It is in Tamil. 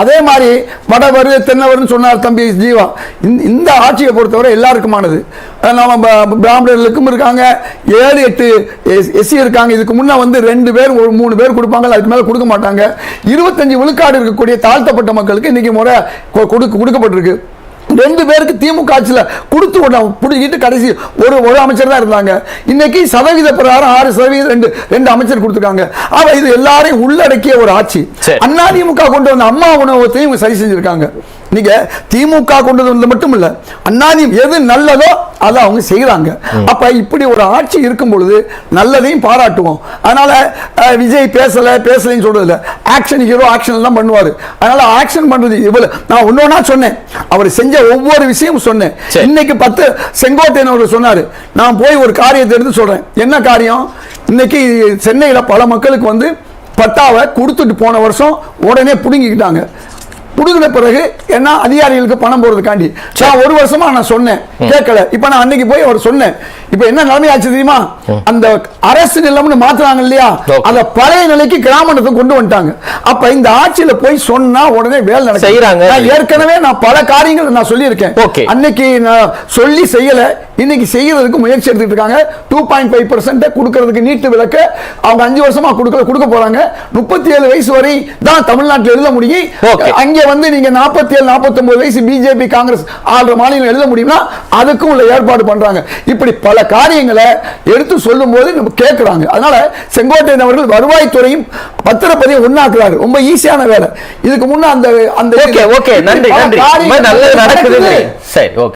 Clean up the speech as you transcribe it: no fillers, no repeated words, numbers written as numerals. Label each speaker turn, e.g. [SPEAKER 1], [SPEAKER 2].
[SPEAKER 1] அதே மாதிரி வடவர் தென்னவர்னு சொன்னார் தம்பி ஜீவா. இந்த ஆட்சியை பொறுத்தவரை எல்லாருக்குமானது. நம்ம பிராமணர்களுக்கும் இருக்காங்க, 7-8 எஸ்சி இருக்காங்க. இதுக்கு முன்ன வந்து 2 பேர் 3 பேர் கொடுப்பாங்க, அதுக்கு மேல கொடுக்க மாட்டாங்க. 25 விழுக்காடு இருக்கக்கூடிய தாழ்த்தப்பட்ட மக்களுக்கு இன்னைக்கு முறை கொடுக்கப்பட்டிருக்கு. 2 பேருக்கு திமுக ஆட்சியில் கொடுத்து பிடிக்கிட்டு கடைசி ஒரு அமைச்சர் தான் இருந்தாங்க. இன்னைக்கு சதவீத பிரகாரம் 6% 2 அமைச்சர் கொடுத்துருக்காங்க. ஆனா இது எல்லாரையும் உள்ளடக்கிய ஒரு ஆட்சி. அதிமுக கொண்டு வந்த அம்மா உணவகத்தையும் சரி செஞ்சிருக்காங்க. நீங்க திமுக கொண்டு வந்தது மட்டும் இல்ல, அதிமுக எது நல்லதோ அதை அவங்க செய்யறாங்க. அப்ப இப்படி ஒரு ஆட்சி இருக்கும் பொழுது நல்லதையும் பாராட்டுவோம். அதனால விஜய் பேசலன்னு சொல்றது இல்ல, ஆக்ஷன் ஹீரோ ஆக்ஷன் தான் பண்ணுவாரு. அதனால ஆக்ஷன் பண்றது இவ்வளவு நான் ஒன்னொன்னா சொன்னேன், அவர் செஞ்ச ஒவ்வொரு விஷயமும் சொன்னேன். இன்னைக்கு 10 செங்கோட்டையன் அவர் சொன்னாரு, நான் போய் ஒரு காரியத்தை எடுத்து சொல்றேன். என்ன காரியம்? இன்னைக்கு சென்னையில பல மக்களுக்கு வந்து பட்டாவை கொடுத்துட்டு போன வருஷம் உடனே புடுங்கிக்கிட்டாங்க. புடுங்கின பிறகு என்ன அதிகாரிகளுக்கு பணம் போறதுக்காண்டி நான் 1 வருஷமா நான் சொன்னேன், கேட்கல. இப்ப நான் அன்னைக்கு போய் அவர் சொன்னேன். இப்ப என்ன நிலைமை ஆச்சு தெரியுமா? அந்த அரசு நிலம்னு மாத்துறாங்க இல்லையா, அத பழைய நிலைக்கு கிராமத்துக்கு கொண்டு வந்துட்டாங்க. அப்ப இந்த ஆட்சியில போய் சொன்னா உடனே வேலை நடக்குறாங்க. ஏற்கனவே நான் பல காரியங்கள் நான் சொல்லி இருக்கேன். அன்னைக்கு நான் சொல்லி செய்யல, இன்னைக்கு செய்யறதுக்கு முயற்சி எடுத்துட்டு இருக்காங்க. 2.5% கொடுக்கிறதுக்கு நீட்டு விலக்க அவங்க 5 வருஷமா கொடுக்க போறாங்க. 37 வயசு வரை தான் தமிழ்நாட்டில் எழுத முடியும். அங்கே வந்து நீங்க 47 49 வயசு பிஜேபி காங்கிரஸ் ஆள்ற மாநிலம் எழுத முடியும்னா அதுக்கும் உள்ள ஏற்பாடு பண்றாங்க. இப்படி பல காரியங்களை எடுத்து சொல்லும் போது நம்ம கேட்கிறாங்க. அதனால செங்கோட்டையன் அவர்கள் வருவாய்த்துறையும் பத்திரப்பதியும் ஒண்ணாக்குறாரு. ரொம்ப ஈஸியான வேலை. இதுக்கு முன்ன அந்த
[SPEAKER 2] நன்றி நன்றி நல்லது நடக்குது. சரி, ஓகே.